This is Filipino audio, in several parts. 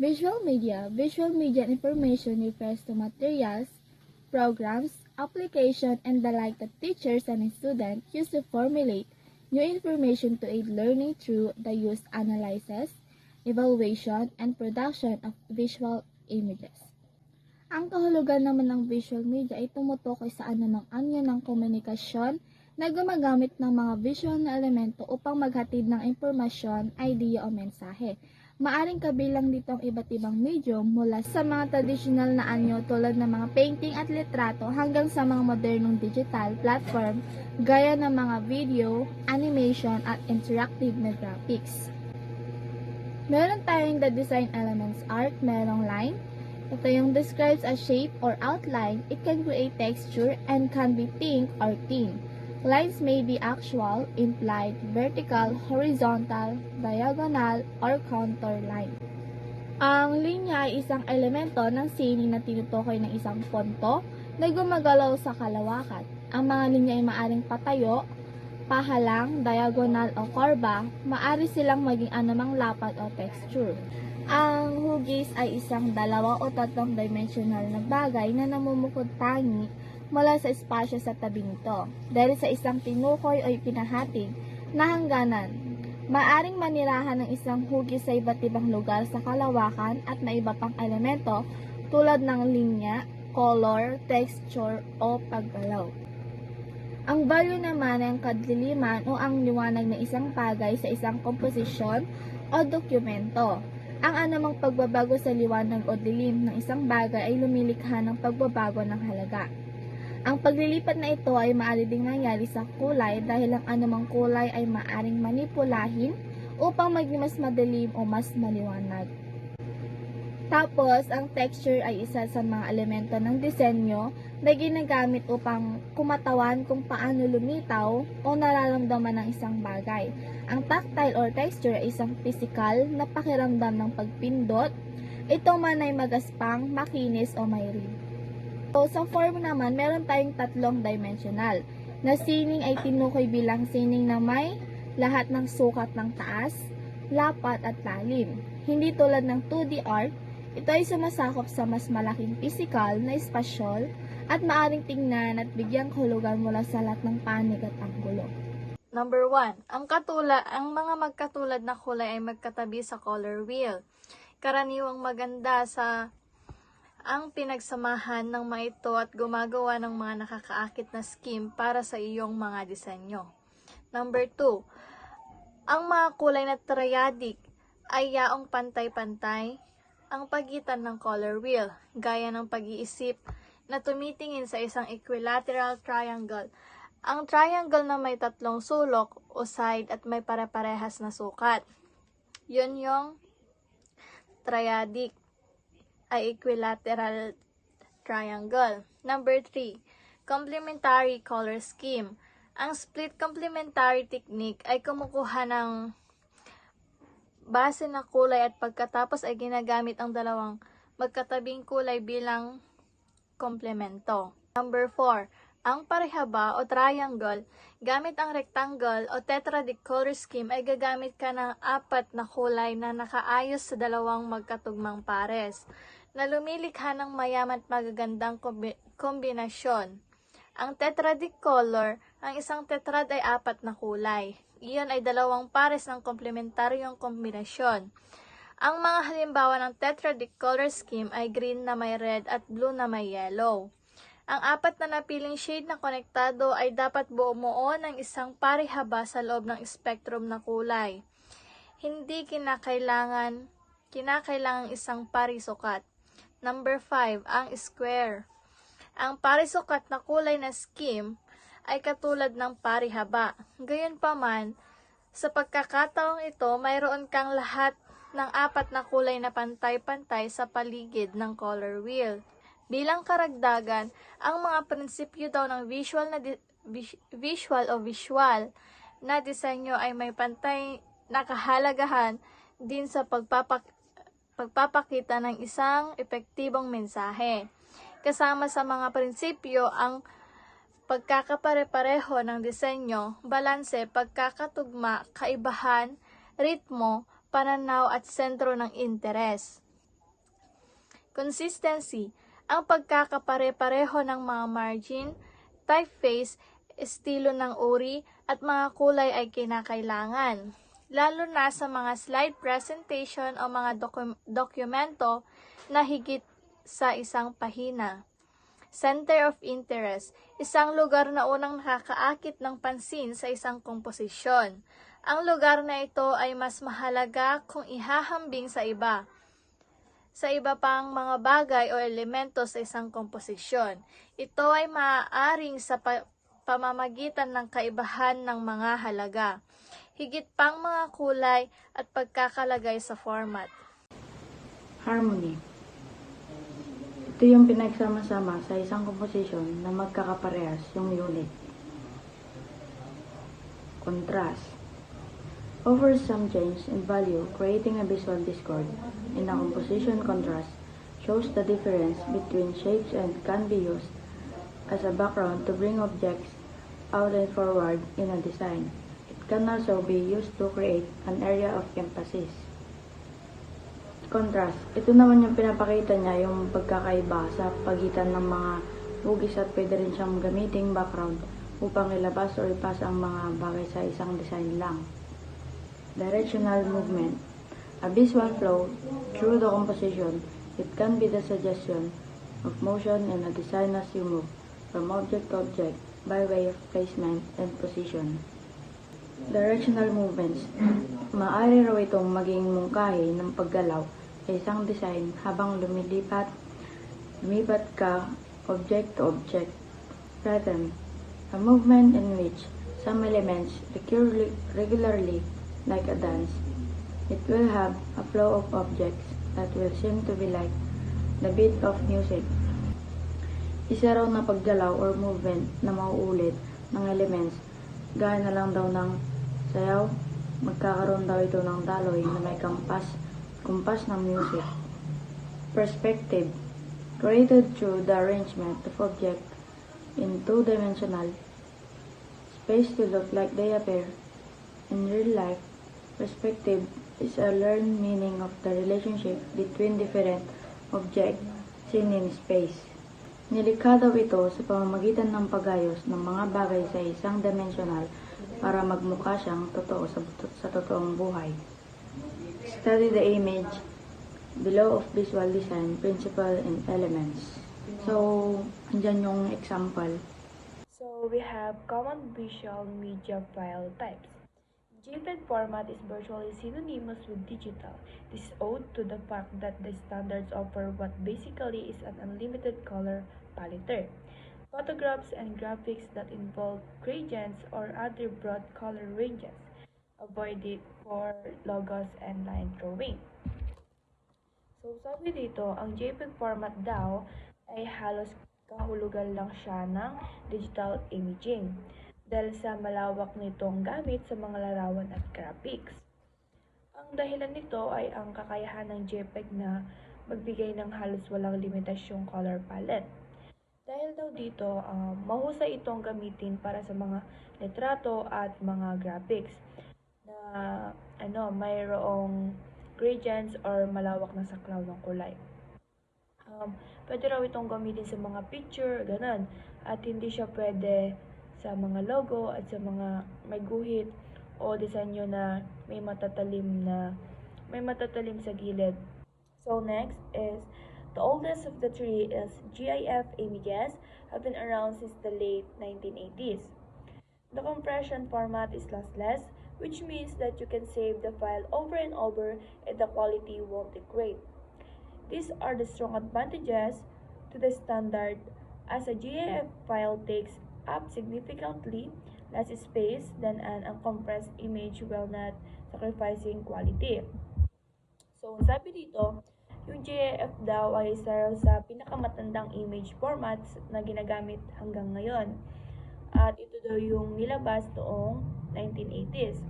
Visual media. Visual media information refers to materials, programs, application, and the like that teachers and students use to formulate new information to aid learning through the use, analysis, evaluation, and production of visual images. Ang kahulugan naman ng visual media ay tumutukoy sa anumang anyo ng komunikasyon na gumagamit ng mga visual na elemento upang maghatid ng impormasyon, idea o mensahe. Maaring kabilang dito ang iba't ibang medium mula sa mga tradisyonal na anyo tulad ng mga painting at litrato hanggang sa mga modernong digital platform gaya ng mga video, animation at interactive na graphics. Meron tayong the design elements art, merong line. Ito yung describes a shape or outline. It can create texture and can be pink or thin. Lines may be actual, implied, vertical, horizontal, diagonal, or contour line. Ang linya ay isang elemento ng sining na tinutukoy ng isang punto na gumagalaw sa kalawakan. Ang mga linya ay maaring patayo, pahalang, diagonal o kurba, maaari silang maging anumang lapad o texture. Ang hugis ay isang 2 o 3 dimensional na bagay na namumukod tangi mula sa espasyo sa tabi nito. Dahil sa isang tinukoy o ipinahatig na hangganan, maaring manirahan ng isang hugis sa iba't ibang lugar sa kalawakan at may iba pang elemento tulad ng linya, color, texture o paggalaw. Ang value naman ay ang kadiliman o ang liwanag ng isang bagay sa isang komposisyon o dokumento. Ang anumang pagbabago sa liwanag o dilim ng isang bagay ay lumilikha ng pagbabago ng halaga. Ang paglilipat na ito ay maaari ding nangyari sa kulay dahil ang anumang kulay ay maaaring manipulahin upang maging mas madilim o mas maliwanag. Tapos, ang texture ay isa sa mga elemento ng disenyo na ginagamit upang kumatawan kung paano lumitaw o nararamdaman ng isang bagay. Ang tactile or texture ay isang physical na pakiramdam ng pagpindot. Ito man ay magaspang, makinis o may rim. So, sa form naman, meron tayong 3 dimensional na sining ay tinukoy bilang sining na may lahat ng sukat ng taas, lapat at lalim. Hindi tulad ng 2D art, ito ay sumasakop sa mas malaking physical na espasyol at maaring tingnan at bigyang kahulugan mula sa lahat ng panig at anggulo. Number 1. Ang mga magkatulad na kulay ay magkatabi sa color wheel. Karaniwang maganda sa ang pinagsamahan ng mga ito at gumagawa ng mga nakakaakit na scheme para sa iyong mga disenyo. Number 2. Ang mga kulay na triadic ay yaong pantay-pantay ang pagitan ng color wheel, gaya ng pag-iisip na tumitingin sa isang equilateral triangle. Ang triangle na may 3 sulok o side at may pare-parehas na sukat. Yun yung triadic ay equilateral triangle. Number 3. Complementary color scheme. Ang split complementary technique ay kumukuha ng base na kulay at pagkatapos ay ginagamit ang dalawang magkatabing kulay bilang komplemento. Number 4. Ang parehaba o triangle, gamit ang rectangle o tetradic color scheme ay gagamit ka ng 4 na kulay na nakaayos sa dalawang magkatugmang pares, na lumilikha ng mayaman at magagandang kombinasyon. Ang tetradic color, ang isang tetrad ay 4 na kulay. Iyon ay 2 pares ng komplementaryong kombinasyon. Ang mga halimbawa ng tetradic color scheme ay green na may red at blue na may yellow. Ang 4 na napiling shade na konektado ay dapat bumuo ng isang parehaba sa loob ng spectrum na kulay. Hindi kinakailangan isang parisukat. Number 5, ang square. Ang parisukat na kulay na scheme ay katulad ng parihaba. Gayunpaman, sa pagkakataong ito, mayroon kang lahat ng 4 na kulay na pantay-pantay sa paligid ng color wheel. Bilang karagdagan, ang mga prinsipyo daw ng visual na disenyo ay may pantay na kahalagahan din sa pagpapakita ng isang epektibong mensahe. Kasama sa mga prinsipyo ang pagkakapare-pareho ng disenyo, balanse, pagkakatugma, kaibahan, ritmo, pananaw at sentro ng interes. Consistency, ang pagkakapare-pareho ng mga margin, typeface, estilo ng uri, at mga kulay ay kinakailangan. Lalo na sa mga slide presentation o mga dokumento na higit sa isang pahina. Center of interest, isang lugar na unang nakakaakit ng pansin sa isang komposisyon. Ang lugar na ito ay mas mahalaga kung ihahambing sa iba pang mga bagay o elemento sa isang komposisyon. Ito ay maaaring sa pamamagitan ng kaibahan ng mga halaga, higit pang mga kulay at pagkakalagay sa format. Harmony. Ito yung pinagsama-sama sa isang komposisyon na magkakaparehas yung unit. Contrast. Offers some change in value, creating a visual discord. In a composition, contrast shows the difference between shapes and can be used as a background to bring objects out and forward in a design. It can also be used to create an area of emphasis. Contrast. Ito naman yung pinapakita niya yung pagkakaiba sa pagitan ng mga hugis at pwede rin siyang gamiting background upang ilabas o ipasa ang mga bagay sa isang design lang. Directional movement. A visual flow through the composition. It can be the suggestion of motion in a design as you move from object to object by way of placement and position. Directional movements. Maaari raw itong maging mungkahi ng paggalaw sa isang design habang lumipat ka object to object. Pattern. A movement in which some elements recur regularly like a dance. It will have a flow of objects that will seem to be like the beat of music. Isa raw na paggalaw or movement na mauulit ng elements gaya na lang daw ng sayaw, magkakaroon daw ito ng daloy na may kumpas ng music. Perspective. Created through the arrangement of objects in two-dimensional space to look like they appear in real life. Perspective is a learned meaning of the relationship between different objects seen in space. Nilikha daw ito sa pamamagitan ng pagayos ng mga bagay sa isang dimensional para magmukha siyang totoo sa totoong buhay. Study the image below of visual design, principle, and elements. So, andyan yung example. So we have common visual media file types. JPEG format is virtually synonymous with digital. This is owed to the fact that the standards offer what basically is an unlimited color palette. Photographs and graphics that involve gradients or other broad color ranges. Avoid it for logos and line drawing. So sabi dito, ang JPEG format daw ay halos kahulugan lang siya ng digital imaging dahil sa malawak nitong gamit sa mga larawan at graphics. Ang dahilan nito ay ang kakayahan ng JPEG na magbigay ng halos walang limitasyong color palette. Dahil daw dito, mahusay itong gamitin para sa mga litrato at mga graphics na mayroong gradients or malawak na saklaw ng kulay. Pwede raw itong gamitin sa mga picture, ganun. At hindi siya pwede sa mga logo at sa mga may guhit o disenyo na may matatalim sa gilid. So next is the oldest of the three is GIF images have been around since the late 1980s. The compression format is lossless, which means that you can save the file over and over and the quality won't degrade. These are the strong advantages to the standard, as a GIF file takes up significantly less space than an uncompressed image while not sacrificing quality. So, sabi dito, yung GIF daw ay isa raw sa pinakamatandang image formats na ginagamit hanggang ngayon. At ito daw yung nilabas noong 1980s.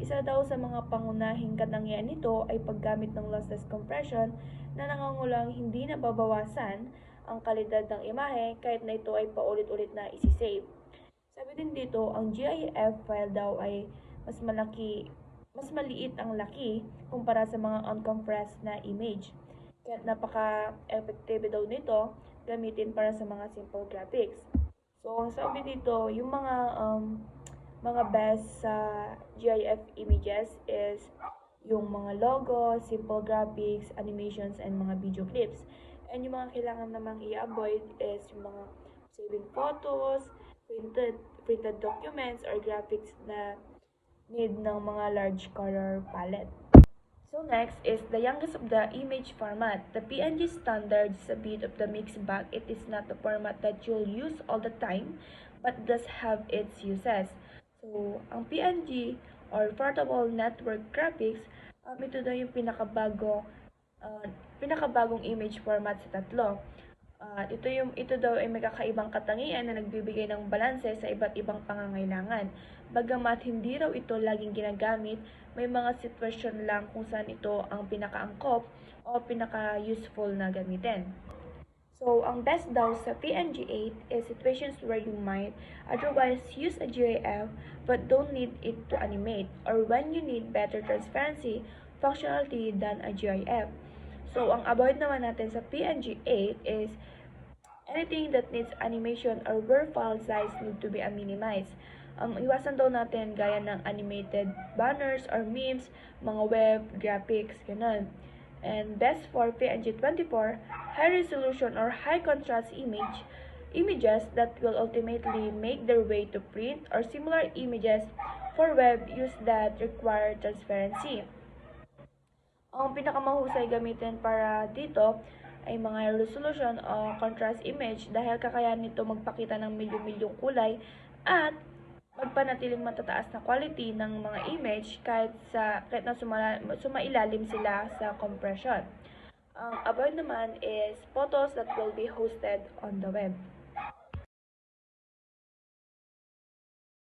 Isa daw sa mga pangunahing katangian nito ay paggamit ng lossless compression na nangangulang hindi nababawasan ang kalidad ng imahe kahit na ito ay paulit-ulit na isi-save. Sabi din dito, ang GIF file daw ay mas maliit ang laki kumpara sa mga uncompressed na image. Kaya napaka-effective daw nito gamitin para sa mga simple graphics. So, ang sabi dito, yung mga best sa GIF images is yung mga logo, simple graphics, animations, and mga video clips. And yung mga kailangan namang i-avoid is yung mga saving photos, printed documents, or graphics na need ng mga large color palette. So next is the youngest of the image format. The PNG standard is a bit of the mixed bag. It is not the format that you'll use all the time, but does have its uses. So, ang PNG or Portable Network Graphics, ito daw yung pinakabagong image format sa tatlo. Ito daw ay may kakaibang katangian na nagbibigay ng balanse sa iba't ibang pangangailangan. Bagamat hindi raw ito laging ginagamit, may mga sitwasyon lang kung saan ito ang pinakaangkop o pinaka-useful na gamitin. So, ang best daw sa PNG8 is situations where you might otherwise use a GIF but don't need it to animate, or when you need better transparency functionality than a GIF. So, ang avoid naman natin sa PNG8 is anything that needs animation or where file size need to be minimized. Iwasan daw natin gaya ng animated banners or memes, mga web, graphics, ganun. And best for PNG24, high resolution or high contrast images that will ultimately make their way to print, or similar images for web use that require transparency. Ang pinakamahusay gamitin para dito ay mga resolution o contrast image dahil kakayahan nito magpakita ng milyon-milyong kulay at magpanatiling matataas na quality ng mga image kahit na sumailalim sila sa compression. Ang avoid naman is photos that will be hosted on the web.